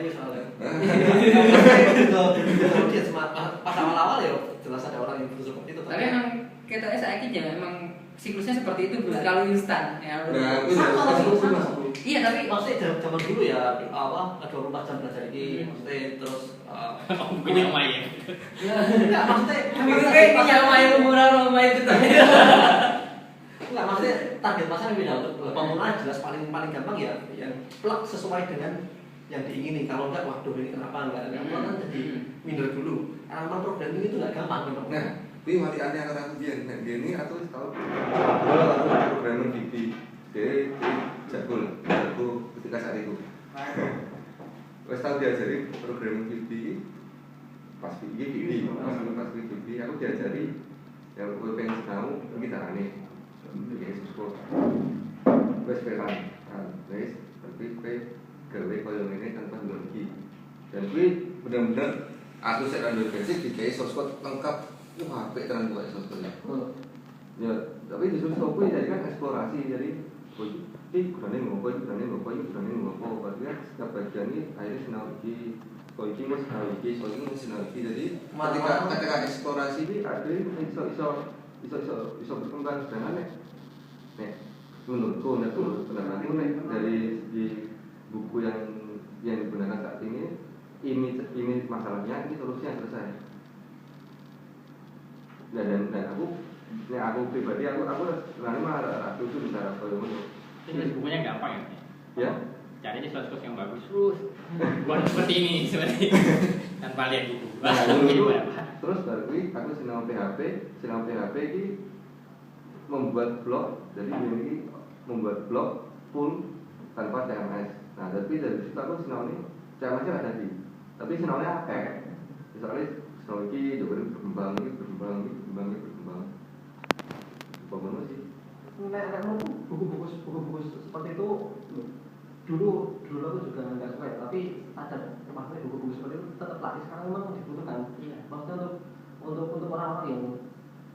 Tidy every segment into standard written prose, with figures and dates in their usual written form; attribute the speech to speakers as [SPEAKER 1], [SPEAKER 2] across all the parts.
[SPEAKER 1] gue soalnya. Itu dia pas awal-awal ya jelas ada orang yang butuh seperti itu.
[SPEAKER 2] Tapi emang kita saiki ya memang siklusnya seperti itu bro, kalau instan ya.
[SPEAKER 3] Nah,
[SPEAKER 1] sama.
[SPEAKER 2] Iya tapi
[SPEAKER 1] maksudnya zaman dulu ya ada 24 jam belajar ini maksudnya terus
[SPEAKER 4] punya main.
[SPEAKER 1] Enggak maksudnya
[SPEAKER 2] punya main umur main itu tadi.
[SPEAKER 1] Enggak maksudnya target pasarnya beda. Untuk pemula jelas paling gampang ya yang plug sesuai dengan yang diingini. Kalau enggak waduh ini kenapa enggak kan jadi minder dulu. Karena memang programming itu enggak gampang memang.
[SPEAKER 3] Nah, ini mari aneh antara aku ini atau tahu kalau programmer Vivi dia jago ketika saat itu. Wes tahu diajari programming Vivi pas Vivi aku diajari yang aku pengen tahu kita aneh. Jadi sesuatu wes peran wes tapi gawe koyo ngene tanpa lagi. Dan kuwi bener-bener aku sik kan basic digawe source code lengkap. HP tenan buat source code. Ya, tapi disuruh kuwi jadi kan eksplorasi jadi gunane ngopo. Berarti setiap bagian ini akhirnya sinau iki, coaching mas sinau iki. Jadi ketika eksplorasi ini ada iso berkembang dengan nek menurutku dari di buku yang digunakan saat ini masalahnya, ini solusinya selesai. Dan aku pribadi aku sebenarnya mah setuju cara kalau
[SPEAKER 4] Ini bukunya gampang ya.
[SPEAKER 3] Ya.
[SPEAKER 4] Carinya source yang bagus terus. Buat seperti ini seperti tanpa lihat buku.
[SPEAKER 3] Terus baru aku sinau PHP ini membuat blog, jadi ini membuat blog full tanpa CMS. Nah, tapi dari situ aku sinau ini CMS-nya ada tapi sinaunya akeh. Misalnya sinau ini berkembang. Bagaimana sih?
[SPEAKER 1] Buku-buku seperti itu dulu aku juga nggak suka ya, tapi ada maksudnya buku-buku seperti itu tetap laris sekarang memang dibutuhkan. Maksudnya untuk orang-orang yang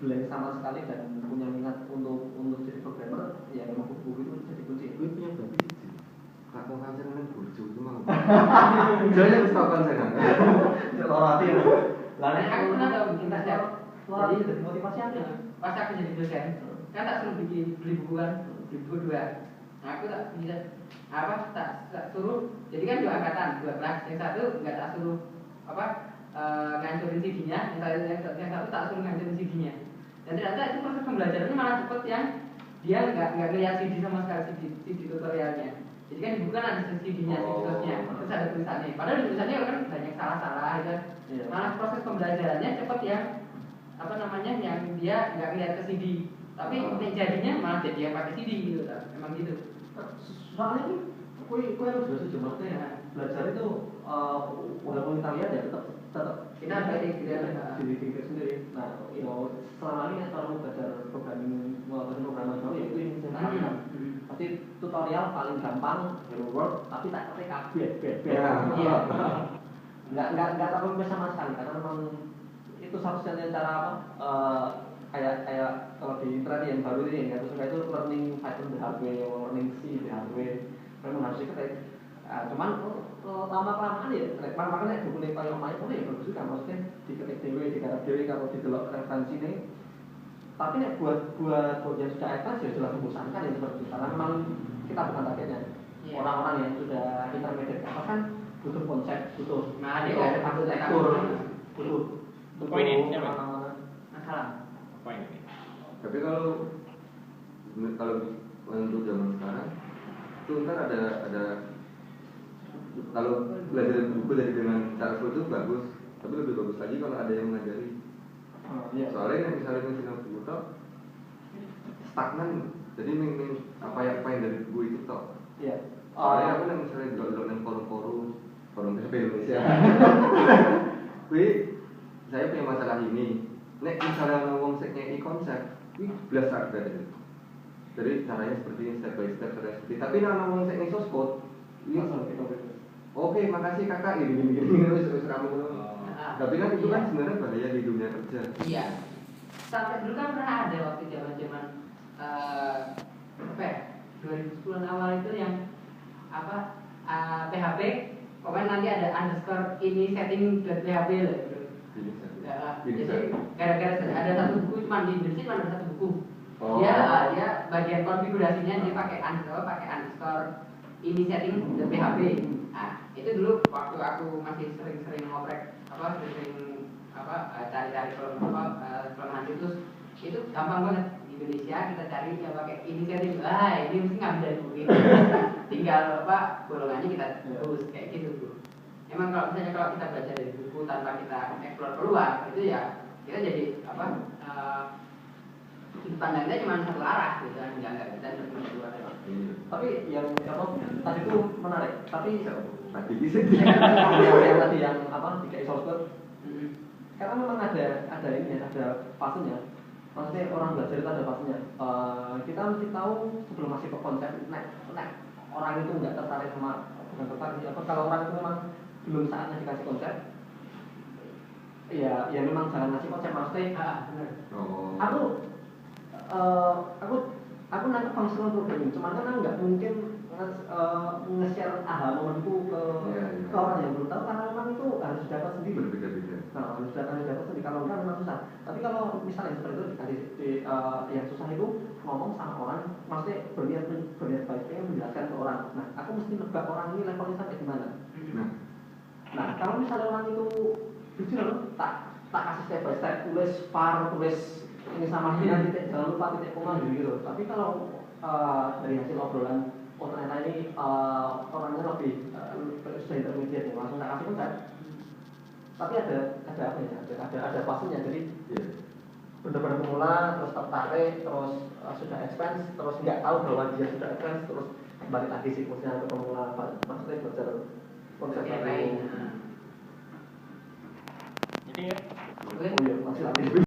[SPEAKER 1] blank sama sekali dan punya minat untuk jadi programmer, ya memang buku-buku itu jadi kunci.
[SPEAKER 3] Gue punya babi sih. Aku kan seneng burjo itu mah. Jadi aku tahu kan seneng.
[SPEAKER 1] Orang hati.
[SPEAKER 2] Lalu aku pernah tahu bikin tas ya.
[SPEAKER 1] Jadi motivasi apa?
[SPEAKER 2] Pas aku jadi dosen, kan tak suruh beli buku kan, beli buku 2. Nah, aku tak bisa tak suruh. Jadi kan 2 angkatan, 2 kelas. Yang satu enggak tak suruh ngancurin CD-nya, yang satu tak suruh ngancurin CD-nya. Dan ternyata itu proses pembelajarannya malah cepet yang dia enggak ngelihat CD sama sekali, CD tutorialnya. Jadi kan di buku kan ada CD-nya, CD-nya, terus ada tulisannya. Padahal di tulisannya kan banyak salah-salah, kan. Malah proses pembelajarannya cepet yang yang dia nggak lihat ke CD, tapi jadinya malah jadi yang pakai CD gitu, emang gitu.
[SPEAKER 1] Soalnya ini, kue harus belajar maksudnya belajar itu walaupun kita lihat ya tetap
[SPEAKER 2] kita ada
[SPEAKER 1] diri kita sendiri. Nah, selama ini kalau belajar programming baru ya itu yang saya lakukan. Pasti tutorial paling gampang, Hello World, tapi tak ketik kabeh. Iya. Nggak terlalu sama sekali karena memang itu satu-satunya cara kayak kalau di internet yang baru ini yang suka itu learning Python the hard way, learning C the hard way, memang harus diketik. Cuman lama-kelamaan ya, makanya buku ini paling lumayan pun ya bagus juga, maksudnya diketik dewe, digarap dewe kalau didelok referensi ini. Tapi nih buat yang sudah advance ya jelas membosankan ya seperti itu, karena memang kita bukan targetnya. Orang-orang yang sudah intermediate apa kan butuh konsep, butuh arsitektur, butuh
[SPEAKER 4] poin ini
[SPEAKER 2] masalah.
[SPEAKER 4] Poin ini.
[SPEAKER 3] Tapi kalau untuk zaman sekarang itu ntar ada kalau belajar buku dari dengan cara full itu bagus, tapi lebih bagus lagi kalau ada yang mengajari. Soalnya misalnya misalnya buku itu stagnan, jadi apa yang dari buku itu toh. Soalnya aku misalnya dulu forum PHP Indonesia. Saya punya masalah ini. Nek misalnya ngomong seknya konsep, belas ada. Jadi caranya seperti ini, step by step seperti. Tapi ngomong seknya source code, oke, makasih kakak, gini terus kamu. Tapi kan itu kan sebenarnya bahaya di dunia kerja.
[SPEAKER 2] Iya. Sampai dulu kan pernah ada waktu zaman 2010-an awal itu yang PHP pokoknya nanti ada underscore ini setting.php lah gitu. Ya, jadi gara-gara ada satu buku cuma di Indonesia cuma ada satu buku.
[SPEAKER 3] Oh.
[SPEAKER 2] Dia bagian konfigurasinya dia pakai underscore ini setting.php. Nah, itu dulu waktu aku masih sering-sering ngoprek cari-cari kelemahan situs itu gampang banget. Di Indonesia kita cari yang pakai ini setting. Ini mesti ngambil dari buku ini. Tinggal golongannya kita terus kayak gitu tuh. Emang kalau misalnya kalau kita baca dari buku tanpa kita explore keluar itu ya kita jadi sudut pandangnya cuma satu arah gitu kan, nggak bisa lebih dua.
[SPEAKER 1] Tapi yang tadi itu menarik. Tapi
[SPEAKER 3] tadi bisa
[SPEAKER 1] yang tadi yang tiga source code. Karena memang ada ini ya, ada fasenya. Maksudnya orang belajar itu ada fasenya. Kita mesti tahu sebelum masih ke konsep. Orang itu nggak tertarik sama bukan tertarik. Kalau orang itu memang belum saatnya dikasih konsep, ya memang jangan ngasih konsep. Maksudnya aku nangkep functional programming, cuman kan nggak mungkin nge-share aha momentu ke orang yang belum tahu, karena memang itu harus dapat sendiri.
[SPEAKER 3] Berbeda-beda.
[SPEAKER 1] Harus dapat sendiri. Kalau enggak memang susah. Tapi kalau misalnya seperti itu dikasih yang susah itu ngomong sama orang, maksudnya berniat baik pengen menjelaskan ke orang. Nah, aku mesti nebak orang ini levelnya sampai di mana. Nah, kalau misalnya orang itu jujur tak kasih step by step, tulis ini sama ini titik, jangan lupa titik koma gitu. Tapi kalau dari hasil obrolan, ternyata ini orangnya lebih sudah intermediate, langsung tak kasih konsep. Tapi ada apa ya? Ada fasenya. Jadi benar-benar pemula, terus tertarik, terus sudah advance, terus nggak tahu bahwa dia sudah advance, terus balik lagi siklusnya ke pemula. Maksudnya belajar konsep.